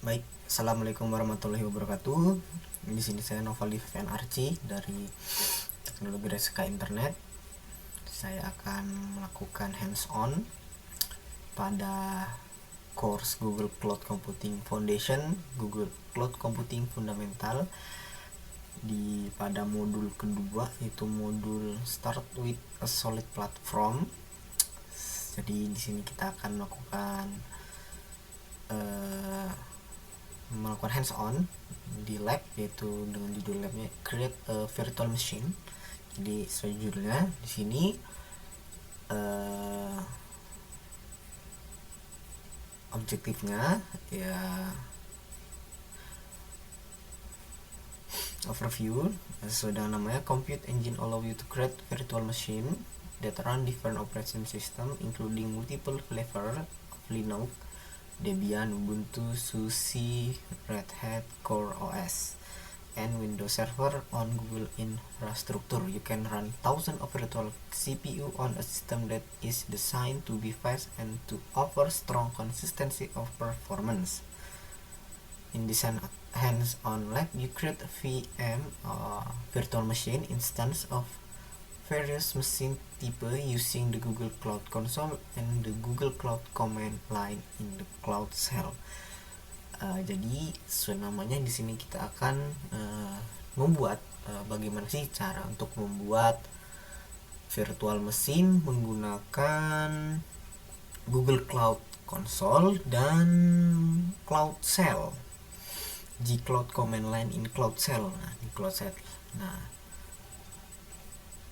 Baik, assalamualaikum warahmatullahi wabarakatuh. Di sini saya Novaldi Vivian Arci dari Teknologi Reseka Internet. Saya akan melakukan hands-on pada course Google Cloud Computing Foundation, Google Cloud Computing Fundamental pada modul kedua, yaitu modul Start with a Solid Platform. Jadi di sini kita akan melakukan hands-on di lab, yaitu dengan judul labnya Create a Virtual Machine. Jadi sesuai judulnya di sini objektifnya ya overview sesuai dengan namanya. Compute engine allow you to create virtual machine that run different operation system including multiple flavor of Linux, Debian, Ubuntu, SUSE, Red Hat, Core OS, and Windows Server on Google infrastructure. You can run thousands of virtual CPU on a system that is designed to be fast and to offer strong consistency of performance. In this hands-on lab, you create a VM, virtual machine instance of various machine type using the Google Cloud Console and the Google Cloud command line in the Cloud Shell. Jadi sesuai namanya di sini kita akan membuat bagaimana sih cara untuk membuat virtual machine menggunakan Google Cloud Console dan Cloud Shell, G Cloud command line in Cloud Shell. Di Cloud Shell.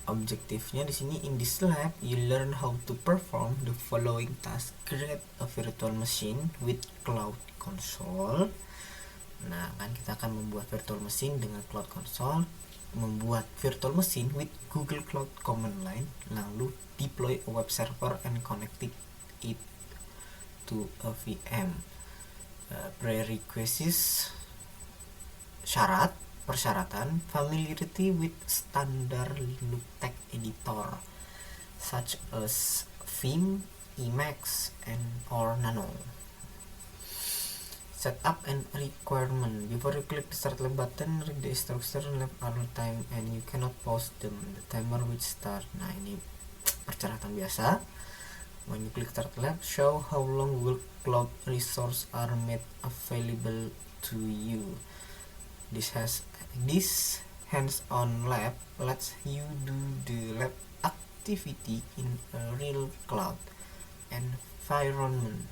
Objektifnya di sini, in this lab you learn how to perform the following task: create a virtual machine with Cloud Console. Kita akan membuat virtual machine dengan Cloud Console, membuat virtual machine with Google Cloud command line, lalu deploy a web server and connect it to a VM. Prerequisites, persyaratan: familiarity with standard Linux text editor such as Vim, Emacs, and or Nano. Setup and requirement: before you click the start lab button, read the instruction lab hour time and you cannot pause them. The timer will start. Ini persyaratan biasa. When you click start lab, show how long Google Cloud resources are made available to you. This hands-on lab lets you do the lab activity in a real cloud environment,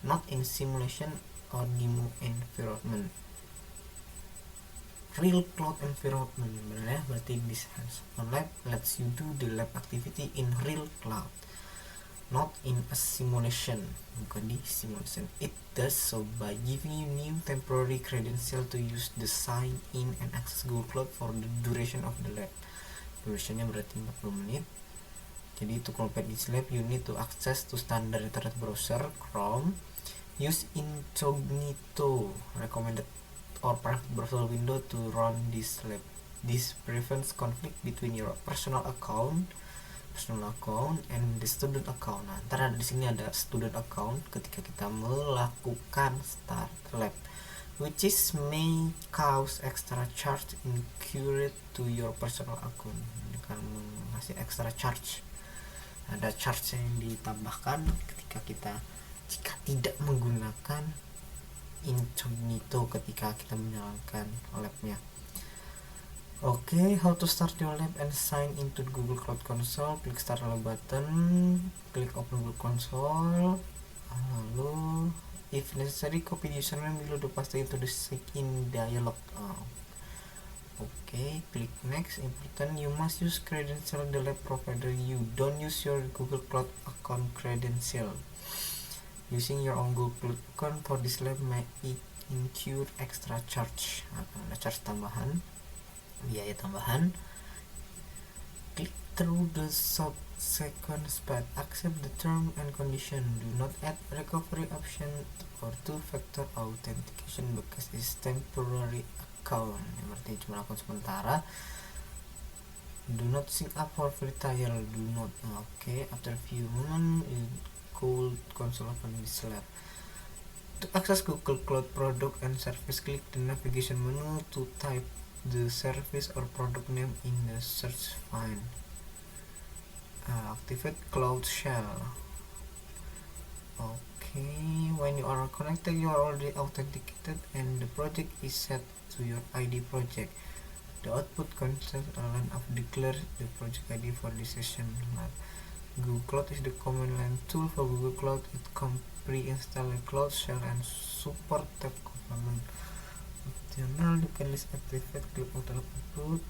not in simulation or demo environment. Real cloud environment, berarti this hands-on lab lets you do the lab activity in real cloud, not in a simulation, bukan di simulation. It does so by giving you new temporary credential to use the sign in and access Google Cloud for the duration of the lab. Durationnya berarti 40 menit. Jadi to complete this lab, you need to access to standard internet browser Chrome, use incognito recommended or private browser window to run this lab. This prevents conflict between your personal account and the student account. Ntar di sini ada student account ketika kita melakukan start lab, which is may cause extra charge incurred to your personal account. Ini kan masih extra charge, ada charge yang ditambahkan jika tidak menggunakan incognito ketika kita menjalankan labnya. How to start your lab and sign into the Google Cloud Console. Klik start lab button, klik open Google Console, lalu if necessary copy the username below the paste into the sign-in dialog. Click next. Important, you must use credential the lab provider. You don't use your Google Cloud account credential. Using your own Google Cloud account for this lab may incur extra charge. Ada charge tambahan, biaya tambahan. Click through the subsequent step. Accept the term and condition. Do not add recovery option or two-factor authentication because it's temporary account. Berarti cuma akun sementara. Do not sign up for free trial. Do not. After a few moments, you could console open this lab. To access Google Cloud product and service, click the navigation menu to type the service or product name in the search find. Activate Cloud Shell. Okay, when you are connected, you are already authenticated and the project is set to your ID project. The output contains a line of declare the project ID for this session. Google Cloud is the command line tool for Google Cloud. It can pre-install a Cloud Shell and support tab command. Optional, you can list activate click auto output.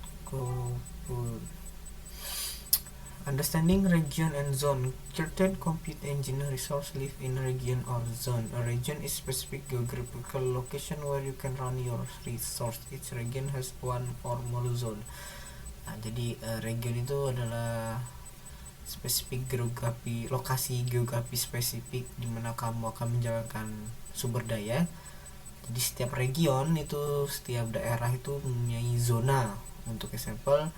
Understanding region and zone. Certain compute engine resource live in a region or zone. A region is specific geographical location where you can run your resource. Each region has one or more zone. Jadi region itu adalah spesifik lokasi geografi spesifik di mana kamu akan menjalankan sumber daya. Jadi setiap region itu, setiap daerah itu mempunyai zona. Untuk example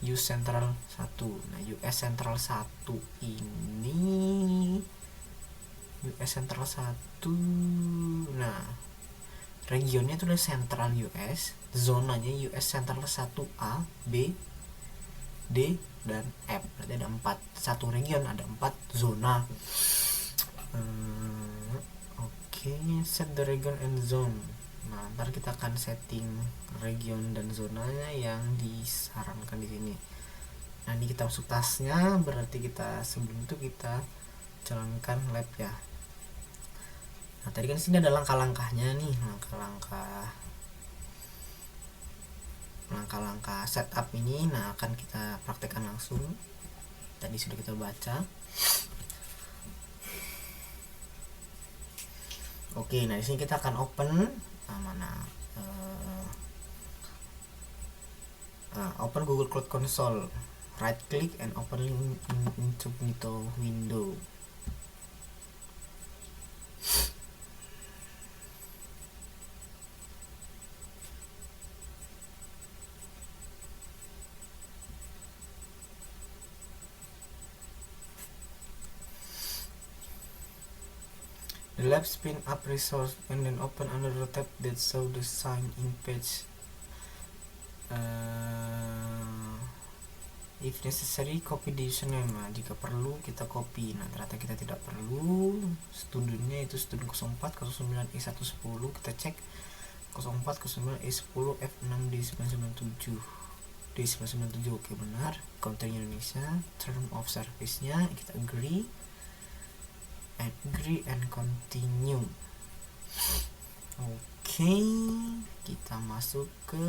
US Central 1. Nah, US Central 1 ini US Central 1. Nah, regionnya itu udah Central US, zonanya US Central 1A, B, D, dan F. Berarti ada 4. Satu region ada 4 zona. Oke, set the region and zone. Nah, ntar kita akan setting region dan zonanya yang disarankan di sini. Nah, ini kita masuk tasnya, berarti kita sebelum itu kita jalankan lab ya. Nah, tadi kan sini ada langkah-langkahnya nih, langkah-langkah setup ini. Nah, akan kita praktekkan langsung. Tadi sudah kita baca. Oke, nah di sini kita akan open open Google Cloud Console. Right click and open link incognito window. The lab spin up resource and then open another tab that show the sign in page. If necessary, copy the username. Nah, jika perlu kita copy. Nah, ternyata kita tidak perlu. Studentnya itu student 04 09 E110. Kita cek 04 09 E10 F6 D997. D997 oke benar. Country Indonesia. Term of service-nya kita agree and continue. Oke, kita masuk ke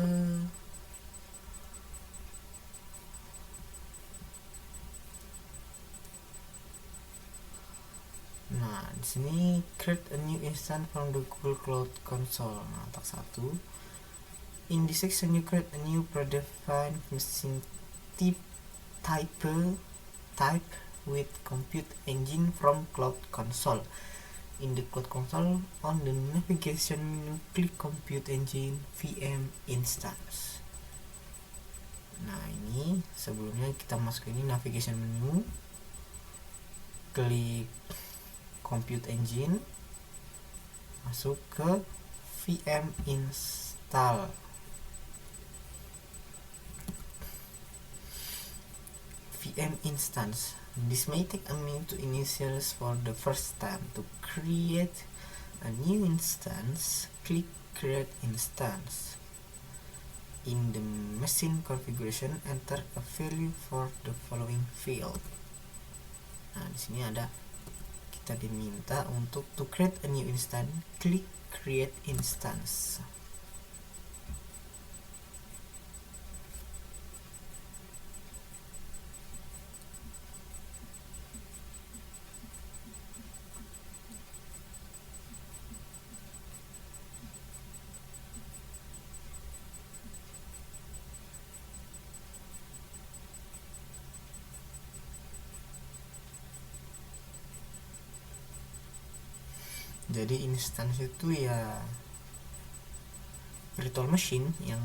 di sini create a new instance from the Google Cloud Console. Nah, tak 1. In this section you create a new predefined machine type with compute engine from Cloud Console. In the Cloud Console, on the navigation menu, click compute engine VM instance. Nah, ini sebelumnya kita masuk ini navigation menu, klik compute engine, masuk ke VM install. VM instance. This may take a minute to initialize for the first time. To create a new instance, click create instance. In the machine configuration, enter a value for the following field. Nah, di sini ada kita diminta untuk to create a new instance, klik create instance. Jadi instance itu ya virtual machine yang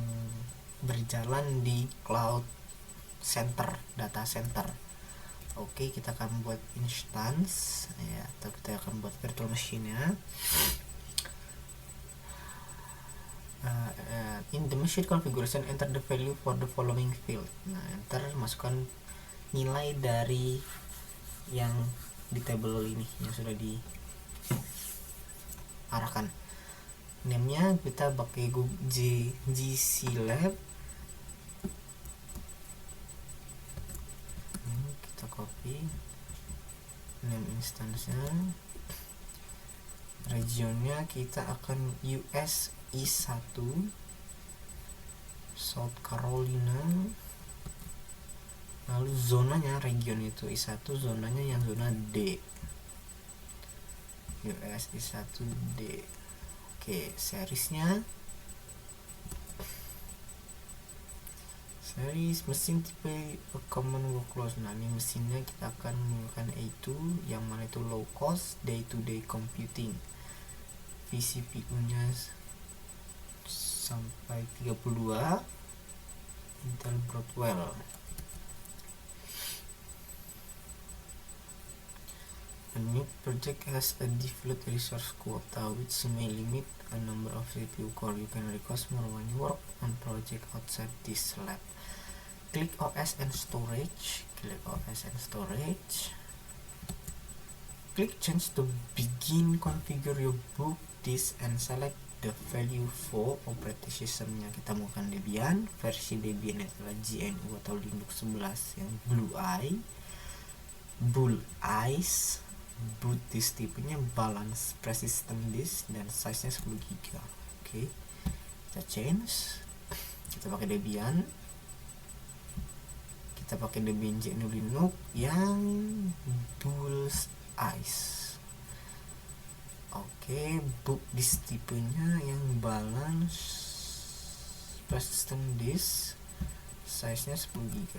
berjalan di cloud center, data center. Oke, kita akan buat instance ya, atau kita akan buat virtual machine ya. In the machine configuration, enter the value for the following field. Nah, enter, masukkan nilai dari yang di table ini yang sudah diarahkan. Name-nya kita pakai GC Lab. Kita copy name instance-nya. Regionnya kita akan US I1 South Carolina. Lalu zonanya, region itu I1, zonanya yang zona D, US I1 D. Oke, seriesnya series mesin tipe common workload. Nah, ini mesinnya kita akan menggunakan A2 yang mana itu low cost day to day computing. vCPU nya sampai 32 Intel Broadwell. A new project has a default resource quota which may limit a number of CPU core you can request more when you work on project outside this lab. Click OS and storage. Click change to begin, configure your boot disk and select the value for operating systemnya. Kita menggunakan Debian, versi Debian adalah GNU atau Linux 11 yang Bulleyes. Boot disk tipenya balance persistent disk dan size nya 10 GB. Oke, kita change, kita pakai Debian, kita pakai Debian GNU Linux yang Bulleyes. Oke, boot disk tipenya yang balance persistent disk, size nya 10 GB.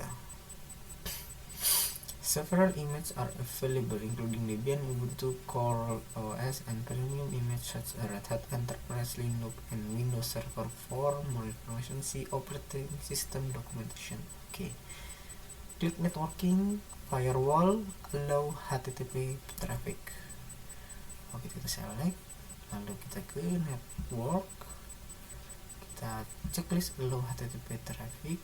Several images are available including Debian, Ubuntu, Core OS, and premium images such as Red Hat Enterprise, Linux, and Windows Server. For more information, see operating system documentation. Okay. Click networking, firewall, allow HTTP traffic. Oke, kita select, lalu kita ke network, kita checklist allow HTTP traffic.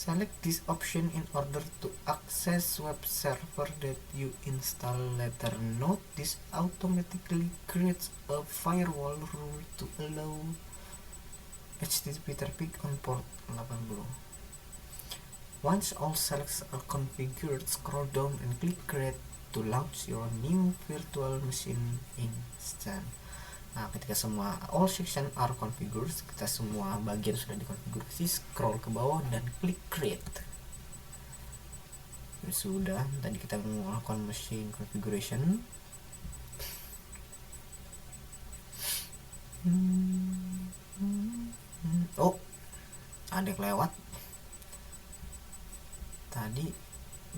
Select this option in order to access web server that you install later. Note this automatically creates a firewall rule to allow HTTP traffic on port 80. Once all selects are configured, scroll down and click create to launch your new virtual machine instance. Nah, ketika semua all section are configured, kita semua bagian sudah dikonfigurasi, scroll ke bawah dan klik create. Sudah, tadi kita melakukan machine configuration. Oh, ada yang lewat. Tadi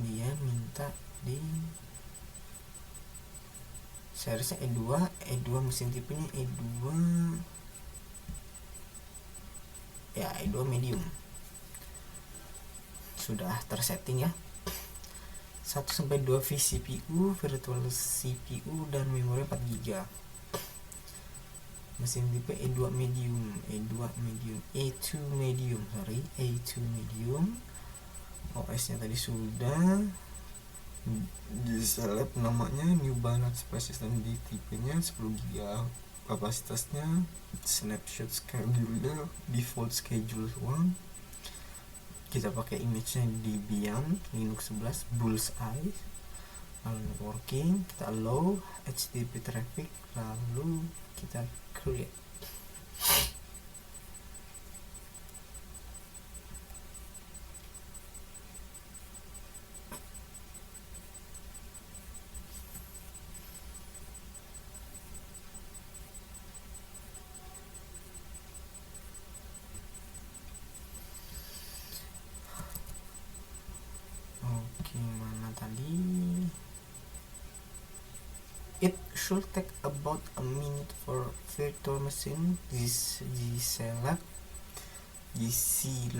dia minta di seriesnya E2 mesin tipenya E2 ya, E2 medium. Sudah tersetting ya. 1-2 vCPU, virtual CPU dan memori 4 GB. Mesin tipe E2 medium, A2 medium. OS nya tadi sudah di select, namanya New Balance Persistent di tipenya 10 GB, kapasitasnya snapshot schedule default schedule 1. Kita pakai image-nya Debian Linux 11 Bulleyes. Lalu networking, kita allow HTTP traffic, lalu kita create. It should take about a minute for virtual machine GC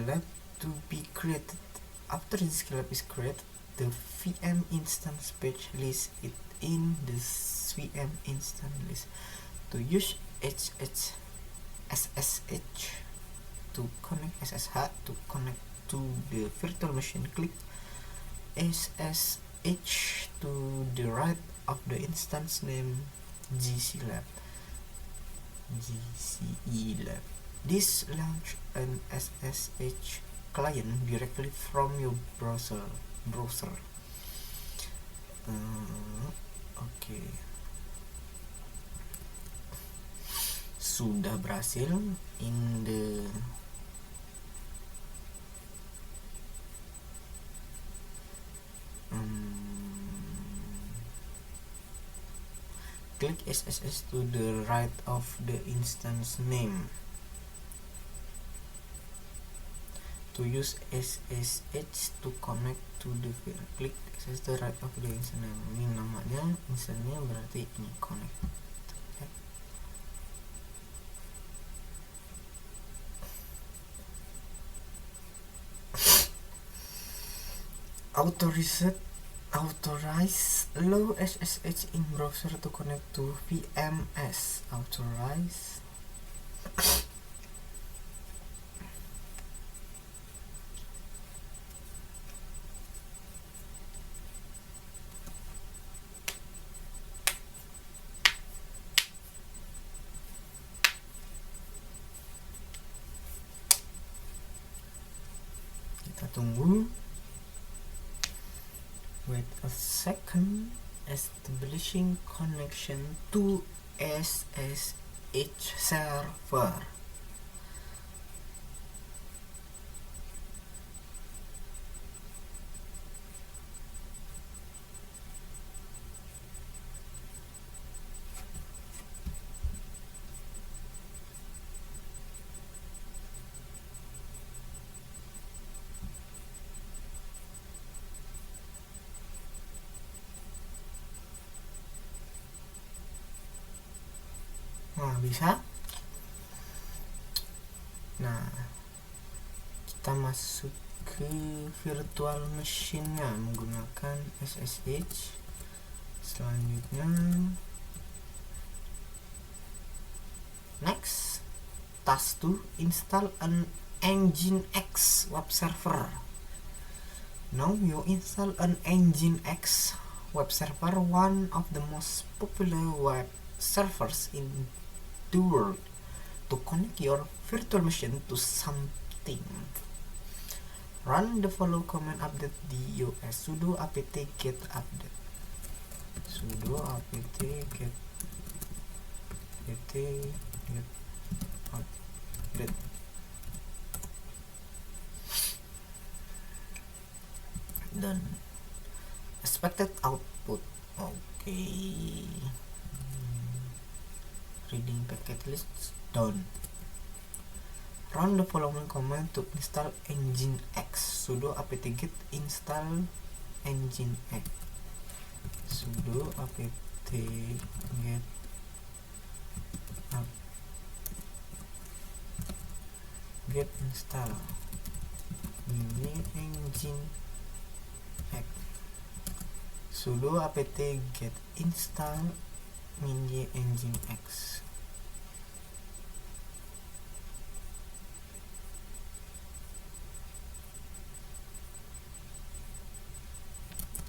Lab to be created. After GC Lab is created, the VM instance page lists it in the VM instance list. To use SSH to connect SSH to connect to the virtual machine, click SSH to the right of the instance name GCLab. This launch an SSH client directly from your browser. Oke. Sudah berhasil in the click SSH to the right of the instance name. To use SSH to connect to the click SSH to the right of the instance name. Ini namanya instance-nya berarti ini connect. Authorize allow SSH in browser to connect to VMS. Authorize kita tunggu. Wait a second. Establishing connection to SSH server. Nah, bisa. Nah, kita masuk ke virtual machine-nya menggunakan SSH. Selanjutnya next, task 2, install an Nginx web server. Now you install an Nginx web server, one of the most popular web servers in the world, to connect your virtual machine to something. Run the follow command: update the OS. Sudo apt get update. Sudo apt get update. Dan expected output. Okay. Reading packet list done. Run the following command to install Nginx. Sudo apt get install Nginx. Sudo apt get install ini Nginx. Sudo apt get install Nginx.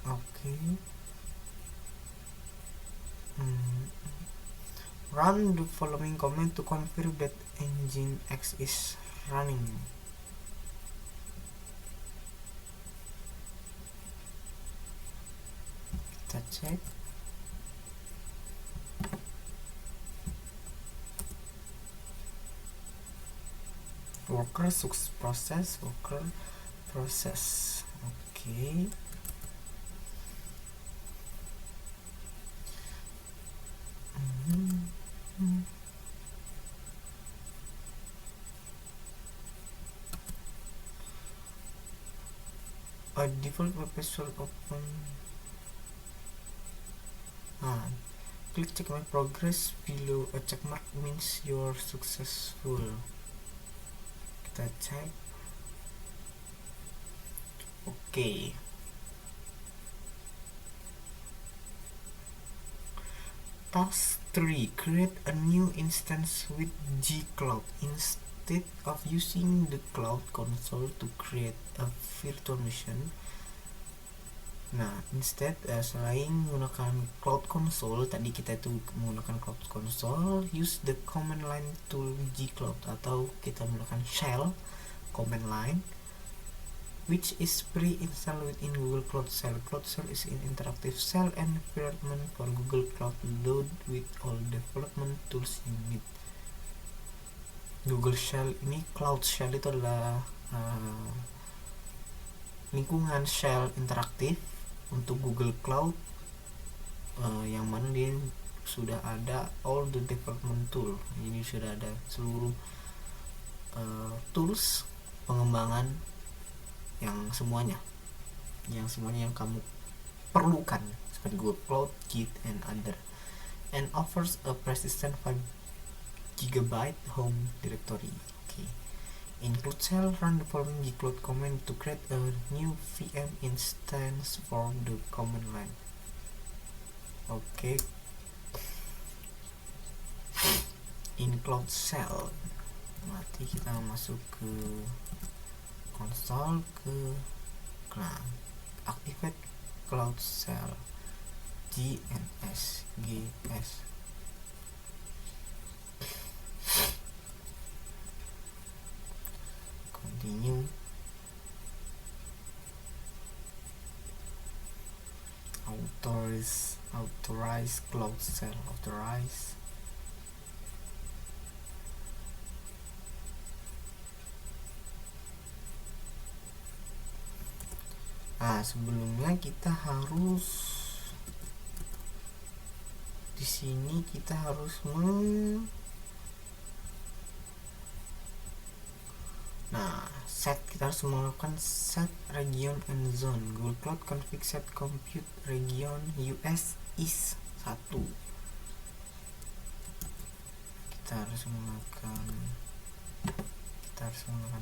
Okay. Run the following command to confirm that Nginx is running. Kita cek. Worker process. Okay. A default web page will open. Click check my progress below. A check mark means you're successful. Kita cek. Oke. Task 3. Create a new instance with G-Cloud. Instead of using the Cloud Console to create a virtual machine, selain menggunakan Cloud Console, tadi kita itu menggunakan Cloud Console, use the command line tool G-Cloud, atau kita menggunakan shell command line, which is pre-installed within Google Cloud Shell. Cloud Shell is an interactive shell environment for Google Cloud load with all development tools you need. Google Shell ini, Cloud Shell itu adalah lingkungan shell interaktif untuk Google Cloud, yang mana dia sudah ada all the development tool. Jadi sudah ada seluruh tools pengembangan yang semuanya yang kamu perlukan, seperti Google Cloud, Git, and other, and offers a persistent 5 GB home directory. Okay. In Cloud Shell, run the following G-Cloud command to create a new VM instance for the command line. Okay. In Cloud Shell, nanti kita masuk ke konsol, activate Cloud Shell gs continue. Authorize Cloud Shell. Authorize. Sebelumnya kita harus di sini kita harus kita harus melakukan set region and zone. Google Cloud config set compute region US is 1. Kita harus melakukan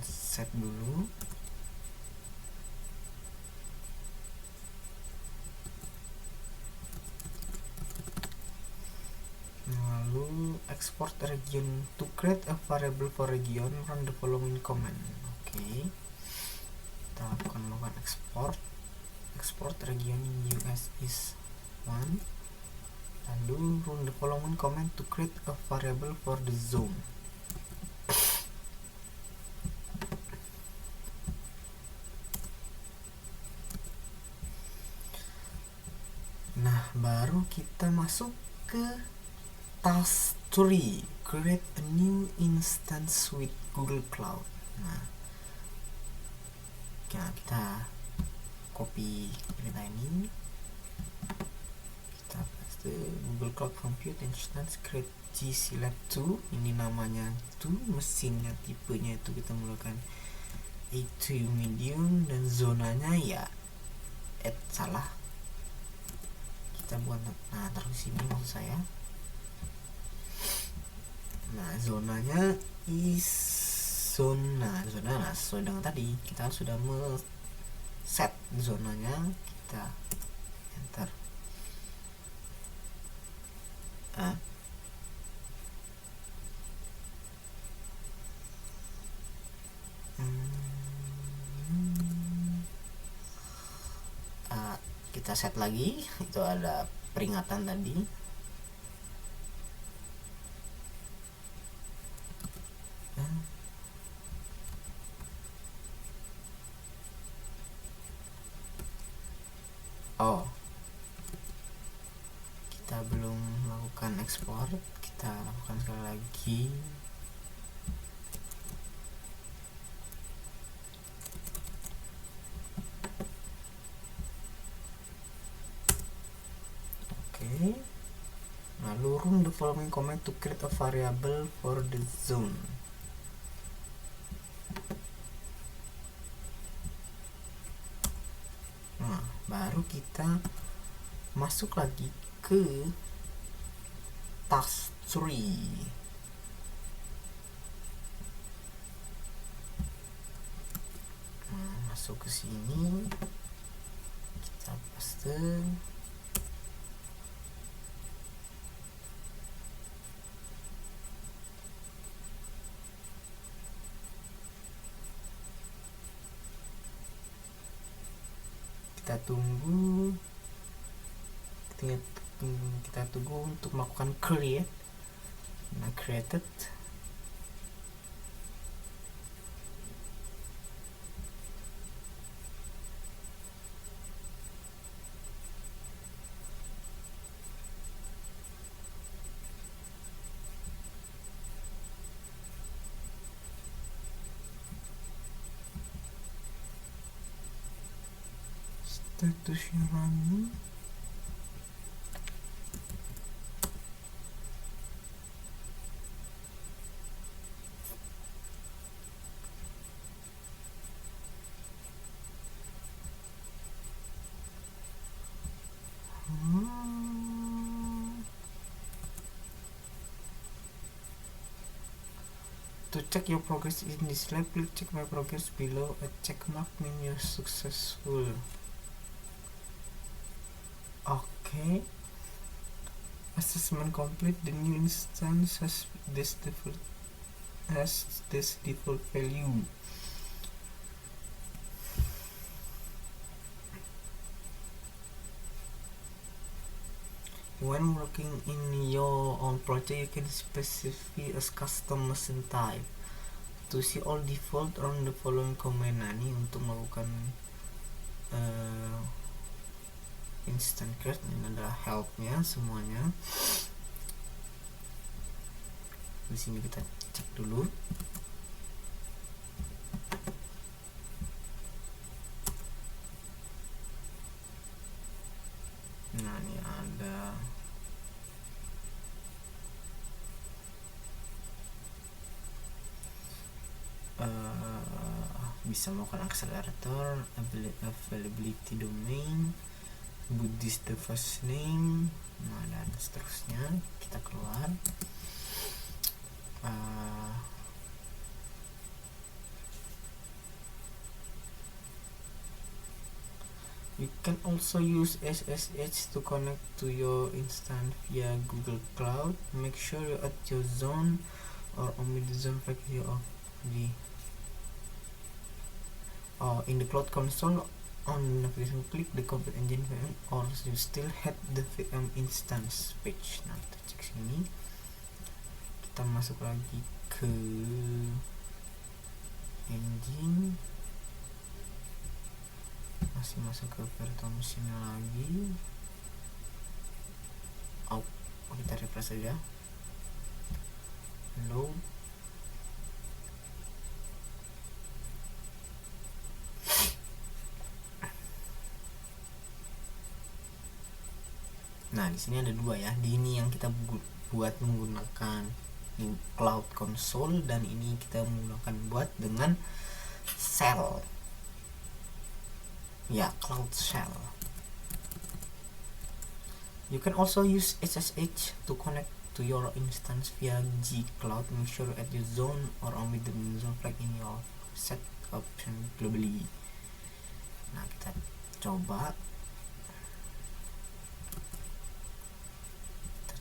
set dulu. Lalu export region. To create a variable for region, run the following command. Oke. Kita melakukan export region US is 1. Lalu run the following command to create a variable for the zone. Baru kita masuk ke Task 3. Create a new instance with Google Cloud. Kita copy perintah ini, kita paste Google Cloud Compute Instance create GC Lab 2. Ini namanya 2, mesinnya tipenya itu kita menggunakan A2 medium, dan zonanya ya salah, kita buat taruh sini maksud saya. Zonanya is zona sesuai dengan tadi, kita sudah set zonanya, kita enter. Kita set lagi, itu ada peringatan tadi. Kita belum melakukan ekspor, kita lakukan sekali lagi. Oke. Lalu run the following command to create a variable for the zone. Baru kita masuk lagi ke Task 3. Masuk ke sini, kita paste. kita tunggu untuk melakukan create. Nah, created. Statusnya running. To check your progress in this lab, please check my progress below. A check mark means you're successful. Okay. Assessment complete. The new instance has this default value. When working in your own project, you can specify a custom machine type. To see all default, run the following command. Nah, ini untuk melakukan instant create. Ini adalah helpnya semuanya. Di sini kita cek dulu. Nah, ini ada bisa melakukan accelerator, availability domain, boot this device name, nah dan seterusnya. Kita keluar. You can also use SSH to connect to your instance via Google Cloud. Make sure you add your zone or omit the zone value of the in the Cloud Console. On navigation, click the Compute Engine VM, or you still have the VM instance page. Nah, kita cek sini. Kita masuk lagi ke engine. Masih masuk ke virtual machine lagi. Kita refresh saja. Load. Nah, di sini ada dua ya. Di ini yang kita buat menggunakan Cloud Console, dan ini kita menggunakan buat dengan Shell. Ya, Cloud Shell. You can also use SSH to connect to your instance via G-Cloud. Make sure you add your zone or omit the zone flag in your set option globally. Nah, kita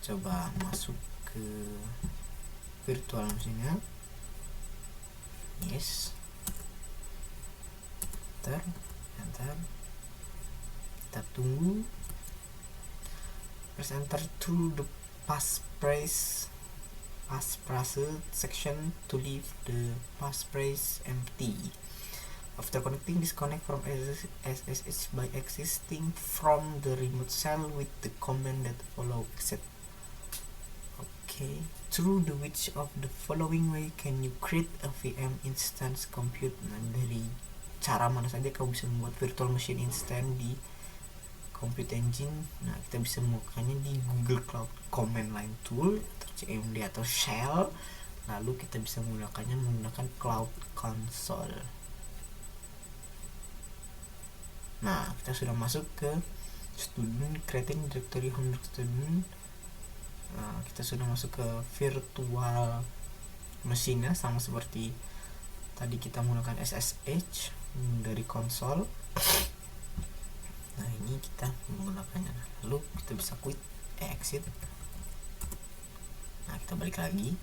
coba masuk ke virtual machine-nya. Yes. Enter. Kita tunggu. Press enter to the passphrase section to leave the passphrase empty. After connecting, disconnect from SSH by exiting from the remote shell with the command that follow exit. Okay, through the which of the following way can you create a VM instance compute? Nah, dari cara mana saja kamu bisa membuat virtual machine instance di Compute Engine. Nah, kita bisa melakukannya di Google Cloud Command Line Tool atau CMD atau Shell. Lalu kita bisa menggunakan Cloud Console. Nah, kita sudah masuk ke student, creating directory home student. Nah, kita sudah masuk ke virtual machine ya, sama seperti tadi kita menggunakan SSH dari konsol. Nah, ini kita menggunakannya. Lalu kita bisa quit, exit. Nah, kita balik lagi.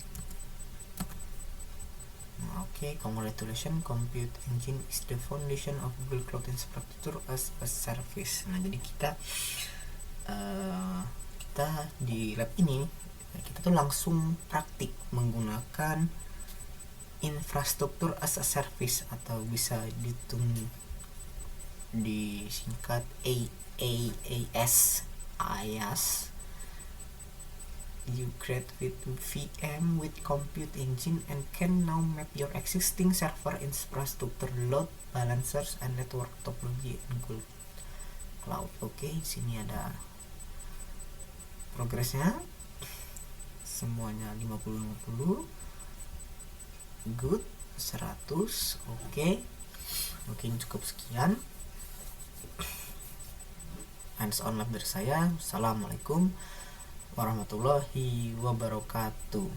Oke, congratulations, Compute Engine is the foundation of Google Cloud Infrastructure as a Service. Nah, jadi kita di lab ini kita tuh langsung praktik menggunakan infrastruktur as a service, atau bisa disingkat IaaS. You create with VM with Compute Engine and can now map your existing server infrastructure, load balancers, and network topology in Google Cloud. Oke, sini ada progresnya, semuanya 50-50, good, 100. Oke, mungkin cukup sekian hands on lab dari saya. Assalamualaikum warahmatullahi wabarakatuh.